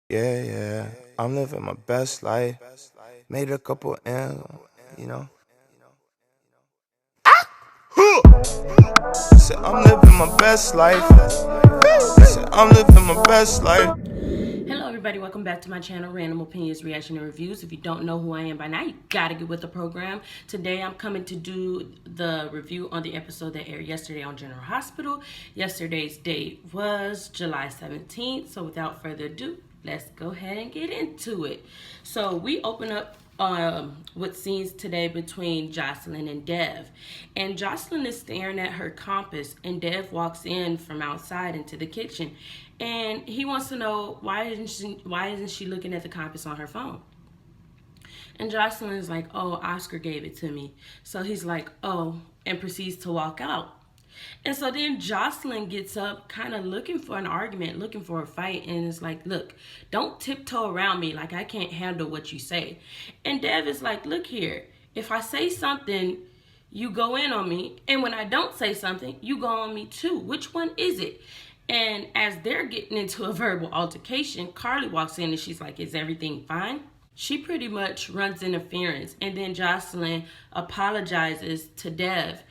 Yeah, I'm living my best life. Made a couple M's, you know. Said I'm living my best life. Said I'm living my best life. Hello everybody, welcome back to my channel, Random Opinions, Reaction, and Reviews. If you don't know who I am by now, you gotta get with the program. Today I'm coming to do the review on the episode that aired yesterday on General Hospital. Yesterday's date was July 17th, so without further ado, let's go ahead and get into it. So we open up with scenes today between Jocelyn and Dev. And Jocelyn is staring at her compass, and Dev walks in from outside into the kitchen. And he wants to know why isn't she looking at the compass on her phone? And Jocelyn is like, oh, Oscar gave it to me. So he's like, oh, and proceeds to walk out. And so then Jocelyn gets up, kind of looking for an argument, looking for a fight, and is like, look, don't tiptoe around me like I can't handle what you say. And Dev is like, look here, if I say something, you go in on me, and when I don't say something, you go on me too. Which one is it? And as they're getting into a verbal altercation, Cardi walks in and she's like, is everything fine? She pretty much runs interference, and then Jocelyn apologizes to Dev.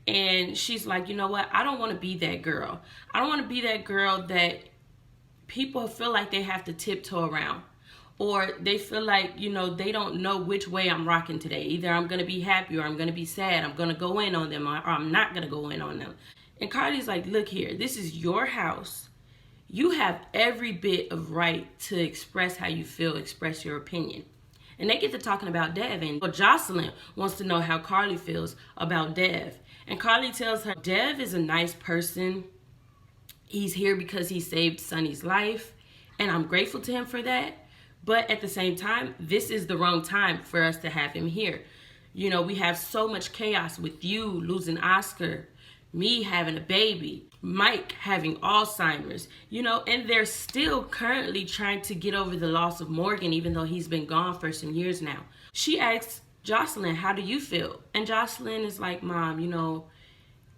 And she's like, you know what? I don't want to be that girl. I don't want to be that girl that people feel like they have to tiptoe around. Or they feel like, you know, they don't know which way I'm rocking today. Either I'm going to be happy or I'm going to be sad. I'm going to go in on them or I'm not going to go in on them. And Cardi's like, look here, this is your house. You have every bit of right to express how you feel, express your opinion. And they get to talking about Dev, and Jocelyn wants to know how Cardi feels about Dev. And Cardi tells her, Dev is a nice person. He's here because he saved Sonny's life, and I'm grateful to him for that. But at the same time, this is the wrong time for us to have him here. You know, we have so much chaos with you losing Oscar, me having a baby, Mike having Alzheimer's, you know, and they're still currently trying to get over the loss of Morgan, even though he's been gone for some years now. She asks Jocelyn, how do you feel? And Jocelyn is like, Mom, you know,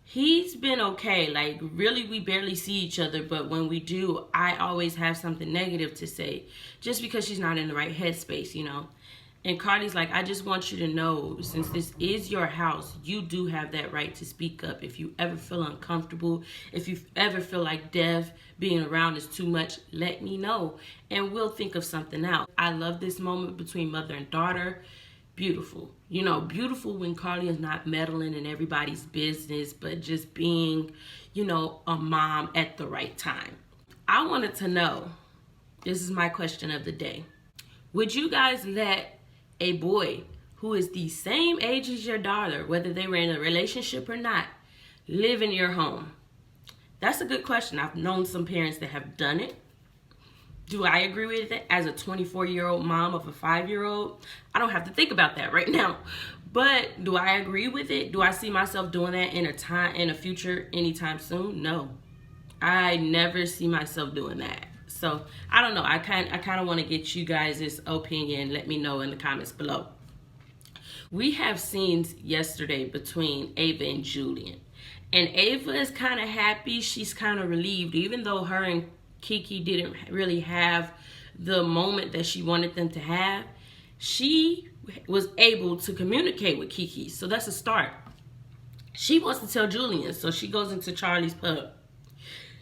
he's been okay. Like, really, we barely see each other, but when we do, I always have something negative to say just because she's not in the right headspace, you know. And Cardi's like, I just want you to know, since this is your house, you do have that right to speak up. If you ever feel uncomfortable, if you ever feel like Dev being around is too much, let me know, and we'll think of something out. I love this moment between mother and daughter. Beautiful. You know, beautiful when Cardi is not meddling in everybody's business, but just being, you know, a mom at the right time. I wanted to know, this is my question of the day. Would you guys let a boy who is the same age as your daughter, whether they were in a relationship or not, live in your home? That's a good question. I've known some parents that have done it. Do I agree with it as a 24-year-old mom of a 5-year-old? I don't have to think about that right now. But do I agree with it? Do I see myself doing that in a future anytime soon? No. I never see myself doing that. So I don't know. I kind of want to get you guys' opinion. Let me know in the comments below. We have scenes yesterday between Ava and Julian. And Ava is kind of happy. She's kind of relieved, even though her and Kiki didn't really have the moment that she wanted them to have. She was able to communicate with Kiki. So that's a start. She wants to tell Julian. So she goes into Charlie's pub.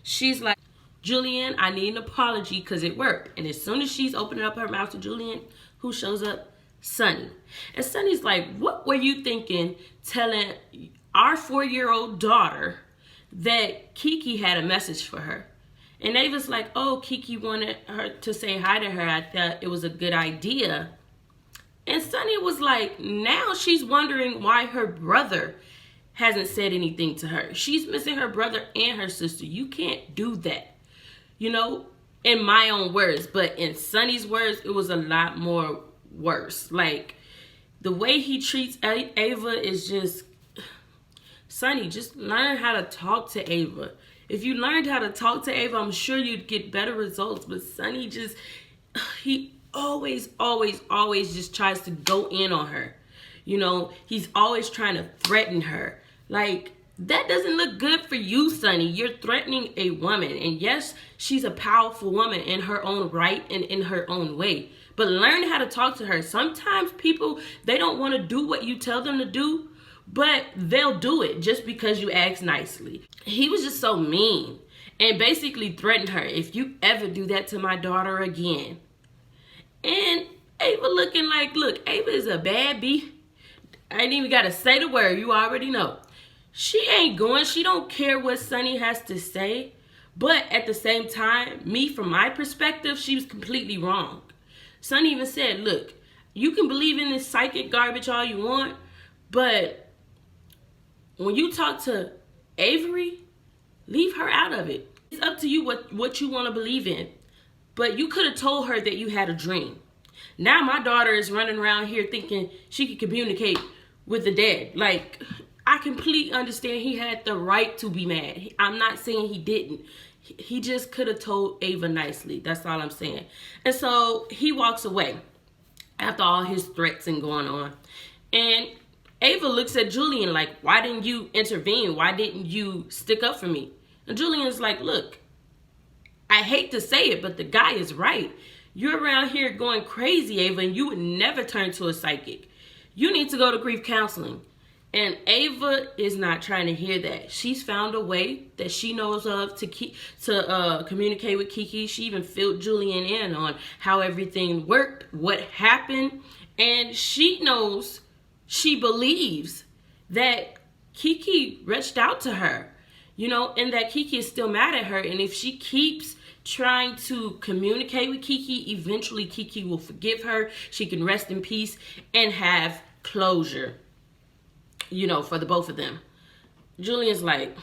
She's like, Julian, I need an apology because it worked. And as soon as she's opening up her mouth to Julian, who shows up? Sonny. And Sonny's like, what were you thinking telling our 4-year-old daughter that Kiki had a message for her? And Ava's like, oh, Kiki wanted her to say hi to her. I thought it was a good idea. And Sonny was like, now she's wondering why her brother hasn't said anything to her. She's missing her brother and her sister. You can't do that. You know, in my own words, but in Sonny's words, it was a lot more worse. Like, the way he treats Ava is just, Sonny, just learn how to talk to Ava. If you learned how to talk to Ava, I'm sure you'd get better results. But Sonny just, he always just tries to go in on her. You know, he's always trying to threaten her. Like, That doesn't look good for you, Sonny. You're threatening a woman. And yes, she's a powerful woman in her own right and in her own way. But learn how to talk to her. Sometimes people, they don't want to do what you tell them to do, but they'll do it just because you ask nicely. He was just so mean and basically threatened her. If you ever do that to my daughter again. And Ava looking like, look, Ava is a bad bee. I ain't even got to say the word. You already know. She ain't going. She don't care what Sonny has to say. But at the same time, me, from my perspective, she was completely wrong. Sonny even said, look, you can believe in this psychic garbage all you want, but when you talk to Avery, leave her out of it. It's up to you what you want to believe in. But you could have told her that you had a dream. Now my daughter is running around here thinking she could communicate with the dead. Like, I completely understand he had the right to be mad. I'm not saying he didn't. He just could have told Ava nicely. That's all I'm saying. And so he walks away after all his threats and going on. And Ava looks at Julian like, why didn't you intervene? Why didn't you stick up for me? And Julian's like, look, I hate to say it, but the guy is right. You're around here going crazy, Ava, and you would never turn to a psychic. You need to go to grief counseling. And Ava is not trying to hear that. She's found a way that she knows of to communicate with Kiki. She even filled Julian in on how everything worked, what happened. And she knows, she believes that Kiki reached out to her, you know, and that Kiki is still mad at her. And if she keeps trying to communicate with Kiki, eventually Kiki will forgive her. She can rest in peace and have closure, you know, for the both of them. Julian's like,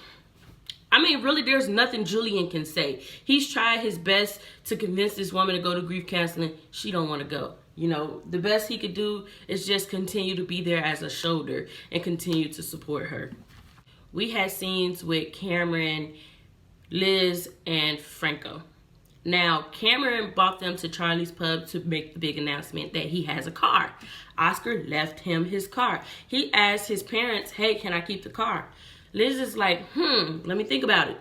I mean, really, there's nothing Julian can say. He's tried his best to convince this woman to go to grief counseling. She don't want to go. You know, the best he could do is just continue to be there as a shoulder and continue to support her. We had scenes with Cameron, Liz, and Franco. Now, Cameron brought them to Charlie's pub to make the big announcement that he has a car. Oscar left him his car. He asked his parents, hey, can I keep the car? Liz is like, let me think about it.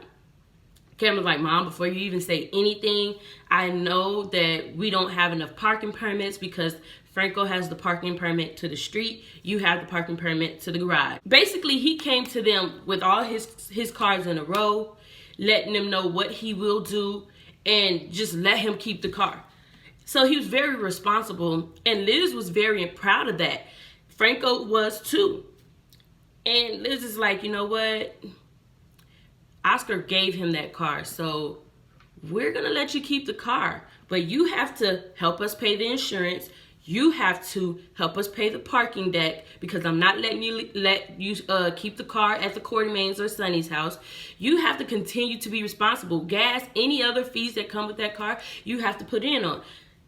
Cameron's like, Mom, before you even say anything, I know that we don't have enough parking permits because Franco has the parking permit to the street. You have the parking permit to the garage. Basically, he came to them with all his cars in a row, letting them know what he will do, and just let him keep the car. So he was very responsible, and Liz was very proud of that. Franco was too. And Liz is like, you know what? Oscar gave him that car, so we're going to let you keep the car. But you have to help us pay the insurance. You have to help us pay the parking deck because I'm not letting you keep the car at the Quartermains or Sonny's house. You have to continue to be responsible. Gas, any other fees that come with that car, you have to put in on.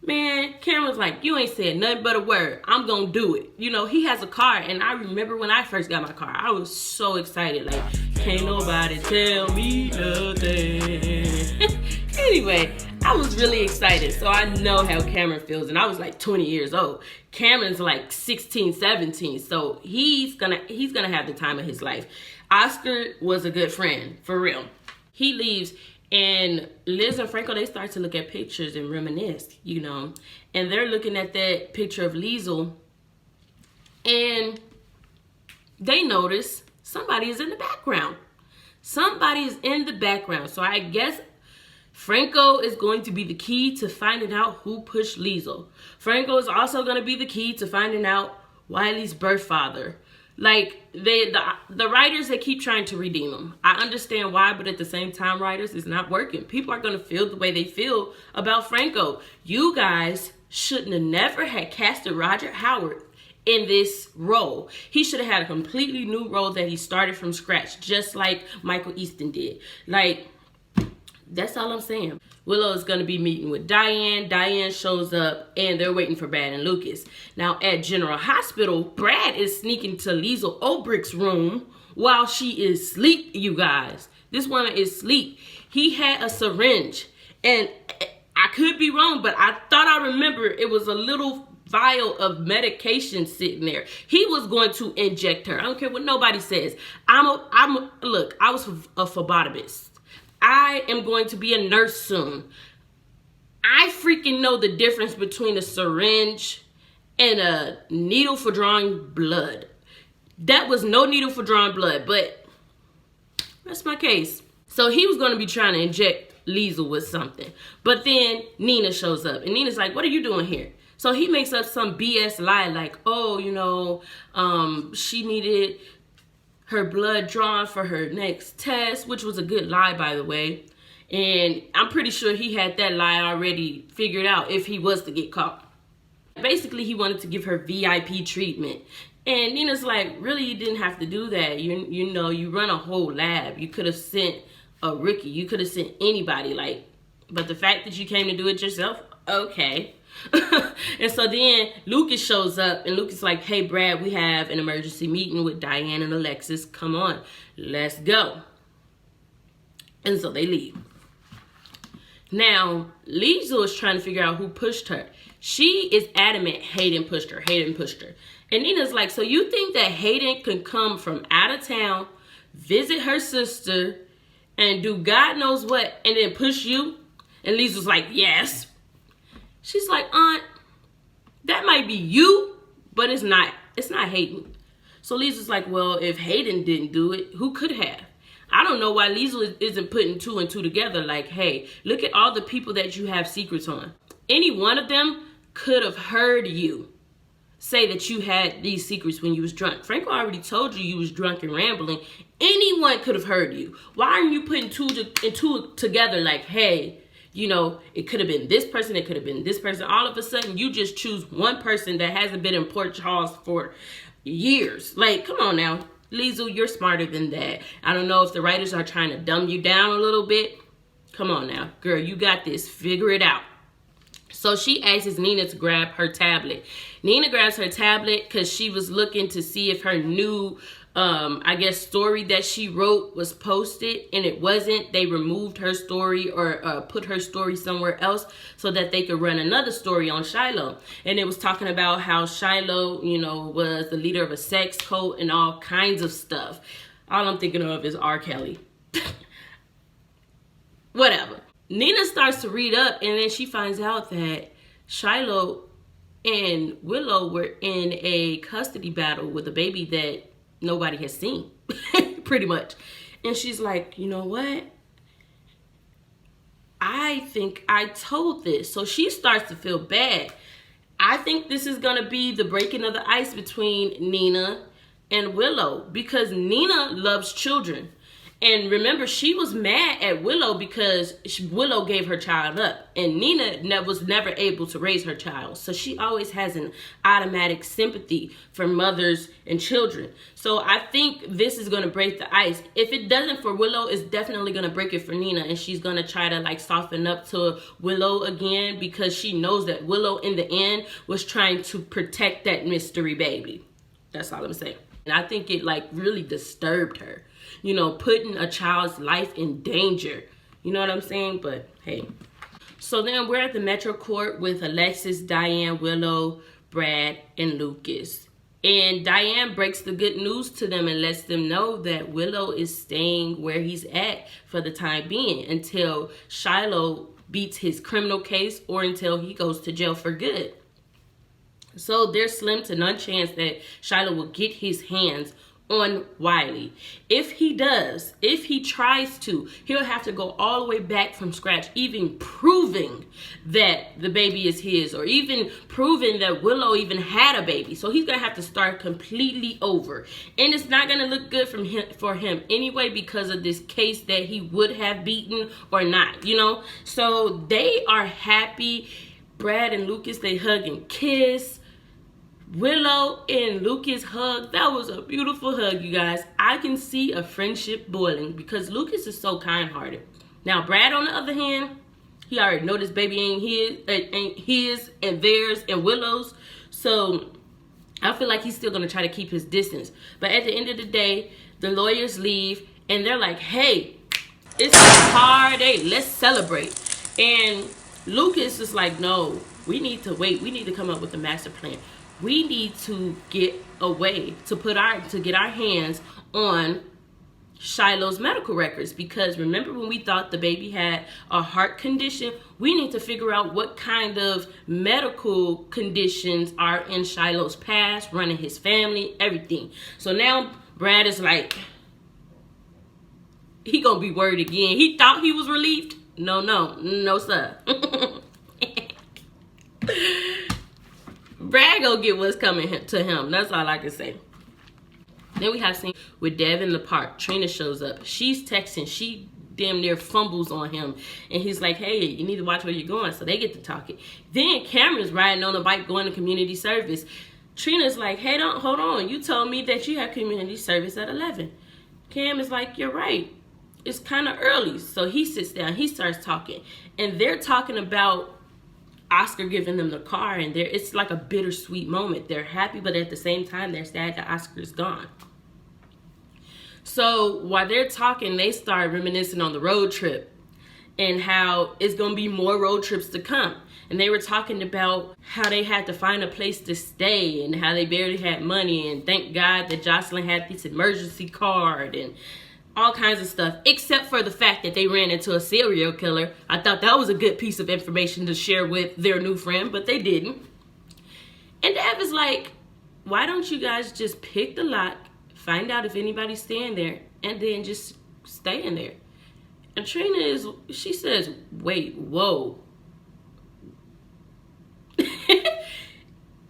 Man, Cameron's like, you ain't said nothing but a word. I'm going to do it. You know, he has a car, and I remember when I first got my car, I was so excited. Like, can't nobody tell me nothing. Anyway, I was really excited, so I know how Cameron feels, and I was like 20 years old. Cameron's like 16, 17, so he's gonna have the time of his life. Oscar was a good friend, for real. He leaves, and Liz and Franco, they start to look at pictures and reminisce, you know, and they're looking at that picture of Liesl, and they notice somebody is in the background. Somebody is in the background, so I guess Franco is going to be the key to finding out who pushed Liesl. Franco is also going to be the key to finding out Wiley's birth father. Like, the writers, they keep trying to redeem him. I understand why, but at the same time, writers, it's not working. People are going to feel the way they feel about Franco. You guys shouldn't have never had casted Roger Howard in this role. He should have had a completely new role that he started from scratch, just like Michael Easton did. Like, that's all I'm saying. Willow is going to be meeting with Diane. Diane shows up, and they're waiting for Brad and Lucas. Now, at General Hospital, Brad is sneaking to Liesl Obrecht's room while she is asleep, you guys. This woman is asleep. He had a syringe, and I could be wrong, but I thought I remember it was a little vial of medication sitting there. He was going to inject her. I don't care what nobody says. Look, I was a phlebotomist. I am going to be a nurse soon. I freaking know the difference between a syringe and a needle for drawing blood. That was no needle for drawing blood, but that's my case. So he was going to be trying to inject Liesl with something. But then Nina shows up, and Nina's like, what are you doing here? So he makes up some BS lie like, oh, she needed her blood drawn for her next test, which was a good lie, by the way. And I'm pretty sure he had that lie already figured out if he was to get caught. Basically, he wanted to give her VIP treatment. And Nina's like, really, you didn't have to do that. You run a whole lab. You could have sent a rookie. You could have sent anybody. But the fact that you came to do it yourself, okay. And so then Lucas shows up, and Lucas is like, hey, Brad, we have an emergency meeting with Diane and Alexis. Come on, let's go. And so they leave. Now, Liesl is trying to figure out who pushed her. She is adamant Hayden pushed her. And Nina's like, so you think that Hayden can come from out of town, visit her sister, and do God knows what, and then push you? And Liesl's like, yes. She's like, Aunt, that might be you, but it's not Hayden. So Liesl's like, well, if Hayden didn't do it, who could have? I don't know why Liesl isn't putting two and two together. Like, hey, look at all the people that you have secrets on. Any one of them could have heard you say that you had these secrets when you was drunk. Franco already told you was drunk and rambling. Anyone could have heard you. Why aren't you putting two together like, hey, it could have been this person, it could have been this person. All of a sudden, you just choose one person that hasn't been in Port Charles for years. Like, come on now. Liesl, you're smarter than that. I don't know if the writers are trying to dumb you down a little bit. Come on now. Girl, you got this. Figure it out. So she asks Nina to grab her tablet. Nina grabs her tablet because she was looking to see if her new, story that she wrote was posted, and it wasn't. They removed her story or put her story somewhere else so that they could run another story on Shiloh. And it was talking about how Shiloh, was the leader of a sex cult and all kinds of stuff. All I'm thinking of is R. Kelly. Whatever. Nina starts to read up, and then she finds out that Shiloh and Willow were in a custody battle with a baby that nobody has seen, pretty much. And she's like, you know what? I think I told this. So she starts to feel bad. I think this is going to be the breaking of the ice between Nina and Willow, because Nina loves children. And remember, she was mad at Willow because Willow gave her child up. And Nina was never able to raise her child. So she always has an automatic sympathy for mothers and children. So I think this is going to break the ice. If it doesn't for Willow, it's definitely going to break it for Nina. And she's going to try to soften up to Willow again, because she knows that Willow in the end was trying to protect that mystery baby. That's all I'm saying. And I think it really disturbed her. Putting a child's life in danger. You know what I'm saying? But hey. So then we're at the Metro Court with Alexis, Diane, Willow, Brad, and Lucas. And Diane breaks the good news to them and lets them know that Willow is staying where he's at for the time being until Shiloh beats his criminal case or until he goes to jail for good. So there's slim to none chance that Shiloh will get his hands on Wiley. If he does, if he tries to, he'll have to go all the way back from scratch, even proving that the baby is his, or even proving that Willow even had a baby. So he's gonna have to start completely over, and it's not gonna look good for him anyway, because of this case that he would have beaten or not, So they are happy. Brad and Lucas, they hug and kiss. Willow and Lucas hug. That was a beautiful hug, you guys. I can see a friendship boiling because Lucas is so kind-hearted. Now, Brad, on the other hand, he already know this baby ain't his and theirs and Willow's. So I feel like he's still going to try to keep his distance. But at the end of the day, the lawyers leave and they're like, hey, it's a party. Let's celebrate. And Lucas is like, no, we need to wait. We need to come up with a master plan. We need to get a way to get our hands on Shiloh's medical records, because remember when we thought the baby had a heart condition? We need to figure out what kind of medical conditions are in Shiloh's past, running his family, everything. So now Brad is like, he gonna be worried again. He thought he was relieved. No, sir. Brad gonna get what's coming to him. That's all I can say. Then we have scene with Dev in the park. Trina shows up. She's texting. She damn near fumbles on him. And he's like, hey, you need to watch where you're going. So they get to talking. Then Cameron's riding on a bike going to community service. Trina's like, hey, hold on. You told me that you had community service at 11. Cam is like, you're right. It's kind of early. So he sits down. He starts talking. And they're talking about Oscar giving them the car. And it's like a bittersweet moment. They're happy, but at the same time, they're sad that Oscar's gone. So while they're talking, they start reminiscing on the road trip and how it's going to be more road trips to come. And they were talking about how they had to find a place to stay and how they barely had money. And thank God that Jocelyn had this emergency card and all kinds of stuff, except for the fact that they ran into a serial killer. I thought that was a good piece of information to share with their new friend, but they didn't. And Dev is like, why don't you guys just pick the lock, find out if anybody's staying there, and then just stay in there? And Trina she says, wait, whoa.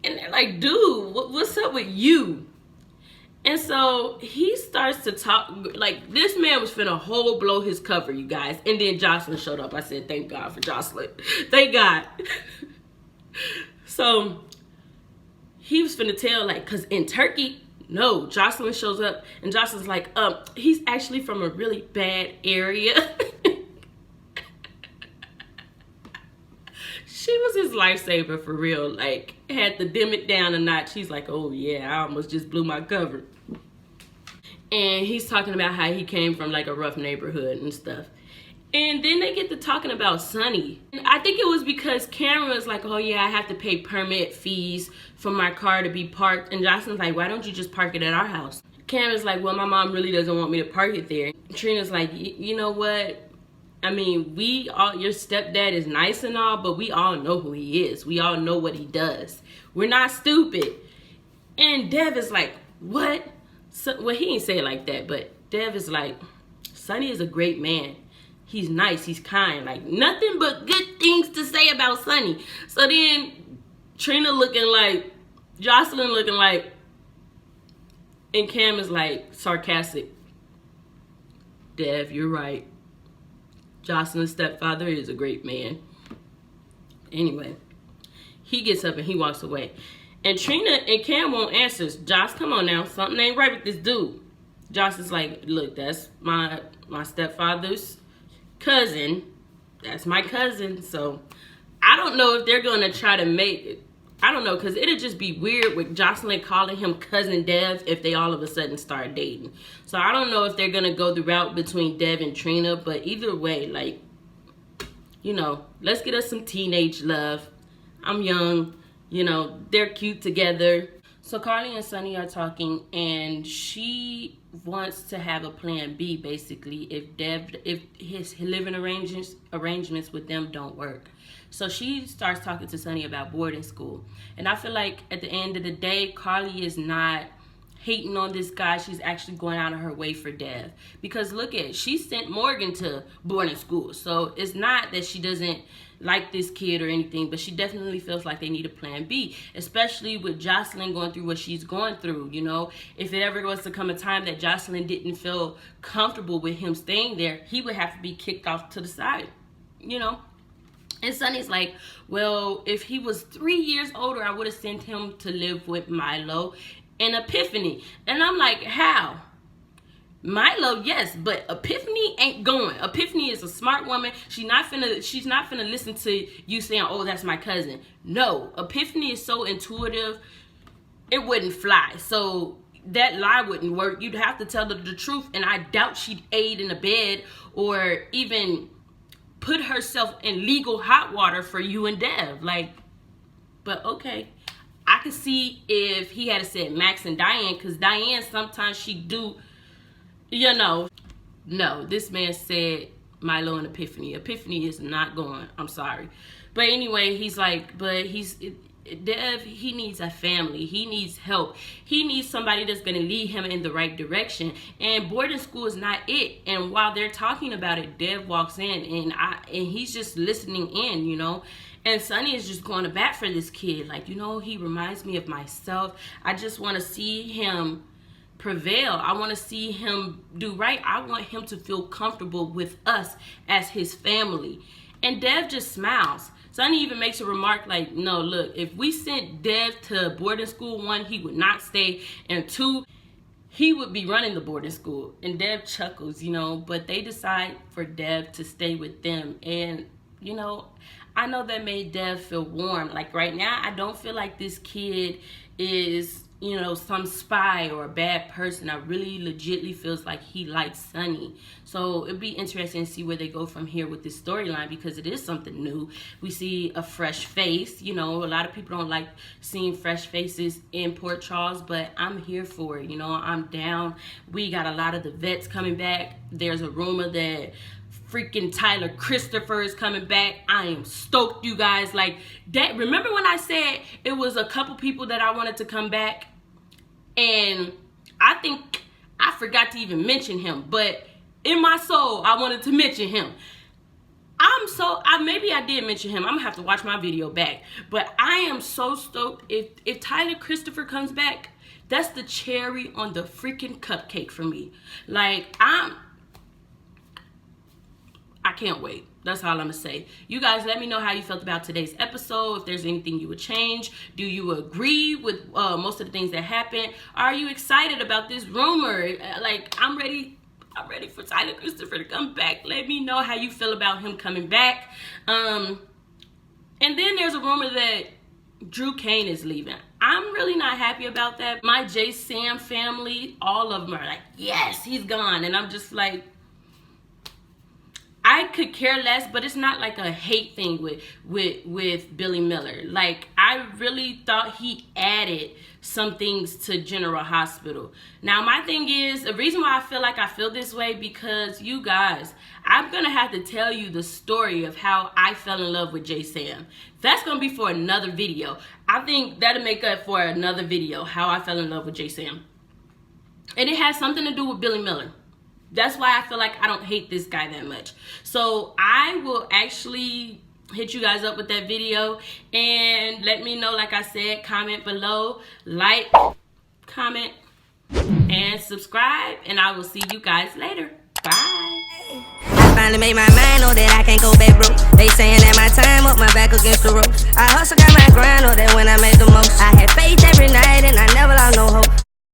And they're like, dude, what's up with you? And so he starts to talk, like this man was finna whole blow his cover, you guys. And then Jocelyn showed up. I said, thank God for Jocelyn. Thank God. So he was finna tell, like, cause in Turkey, no, Jocelyn shows up and Jocelyn's like, he's actually from a really bad area. She was his lifesaver for real. Like, had to dim it down a notch. He's like, oh yeah, I almost just blew my cover. And he's talking about how he came from like a rough neighborhood and stuff. And then they get to talking about Sonny. And I think it was because Cameron was like, oh yeah, I have to pay permit fees for my car to be parked. And Jocelyn's like, why don't you just park it at our house? Cameron's like, well, my mom really doesn't want me to park it there. Trina's like, you know what? I mean, your stepdad is nice and all, but we all know who he is. We all know what he does. We're not stupid. And Dev is like, what? So, well, he didn't say it like that, but Dev is like, Sonny is a great man. He's nice, he's kind. Like, nothing but good things to say about Sonny. So then Trina looking like, Jocelyn looking like, and Cam is like sarcastic. Dev, you're right. Jocelyn's stepfather is a great man. Anyway, he gets up and he walks away. And Trina and Cam won't answer. Josh, come on now. Something ain't right with this dude. Josh is like, look, that's my stepfather's cousin. That's my cousin. So I don't know if they're going to try to make it. I don't know, because it'd just be weird with Josslyn calling him Cousin Dev if they all of a sudden start dating. So I don't know if they're going to go the route between Dev and Trina. But either way, like, you know, let's get us some teenage love. I'm young. You know, they're cute together. So Cardi and Sonny are talking, and she wants to have a plan B, basically, if his living arrangements with them don't work. So she starts talking to Sonny about boarding school. And I feel like at the end of the day, Cardi is not hating on this guy. She's actually going out of her way for Dev. Because look at, she sent Morgan to boarding school. So it's not that she doesn't like this kid or anything, but she definitely feels like they need a plan B, especially with Jocelyn going through what she's going through. You know, if it ever was to come a time that Jocelyn didn't feel comfortable with him staying there, he would have to be kicked off to the side, you know. And Sonny's like, well, if he was 3 years older, I would have sent him to live with Milo and Epiphany. And I'm like, how? Milo, yes, but Epiphany ain't going. Epiphany is a smart woman. She's not finna listen to you saying, oh, that's my cousin. No, Epiphany is so intuitive, it wouldn't fly. So that lie wouldn't work. You'd have to tell her the truth, and I doubt she'd aid in the bed or even put herself in legal hot water for you and Dev. Like, but okay. I could see if he had said Max and Diane, because Diane, sometimes she do, you know. No, this man said Milo and Epiphany. Epiphany is not going. I'm sorry. But anyway, he's like, but Dev, he needs a family. He needs help. He needs somebody that's going to lead him in the right direction. And boarding school is not it. And while they're talking about it, Dev walks in and he's just listening in, you know. And Sonny is just going to bat for this kid. Like, you know, he reminds me of myself. I just want to see him prevail. I want to see him do right. I want him to feel comfortable with us as his family. And Dev just smiles. Sonny even makes a remark like, no, look, if we sent Dev to boarding school, 1, he would not stay, and 2, he would be running the boarding school. And Dev chuckles, you know, but they decide for Dev to stay with them. And, you know, I know that made Dev feel warm. Like right now, I don't feel like this kid is, you know, some spy or a bad person. I really legitly feels like he likes Sonny. So it'd be interesting to see where they go from here with this storyline, because it is something new. We see a fresh face. You know, a lot of people don't like seeing fresh faces in Port Charles, but I'm here for it. You know, I'm down. We got a lot of the vets coming back. There's a rumor that freaking Tyler Christopher is coming back. I am stoked, you guys. Like that. Remember when I said it was a couple people that I wanted to come back? And I think I forgot to even mention him, but in my soul, I wanted to mention him. Maybe I did mention him. I'm gonna have to watch my video back. But I am so stoked. If Tyler Christopher comes back, that's the cherry on the freaking cupcake for me. Like, I can't wait. That's all I'm gonna say. You guys, let me know how you felt about today's episode. If there's anything you would change. Do you agree with most of the things that happened? Are you excited about this rumor? Like, I'm ready for Tyler Christopher to come back. Let me know how you feel about him coming back. And then there's a rumor that Drew Kane is leaving. I'm really not happy about that. My J Sam family, all of them are like, yes, he's gone. And I'm just like, I could care less, but it's not like a hate thing with Billy Miller. Like, I really thought he added some things to General Hospital. Now, my thing is, the reason why I feel this way, because you guys, I'm going to have to tell you the story of how I fell in love with J Sam. That's going to be for another video. I think that'll make up for another video, how I fell in love with J Sam. And it has something to do with Billy Miller. That's why I feel like I don't hate this guy that much. So I will actually hit you guys up with that video. And let me know, like I said, comment below. Like, comment, and subscribe. And I will see you guys later. Bye. I finally made my mind, know that I can't go back broke. They saying that my time up, my back against the ropes. I hustle, got my grind.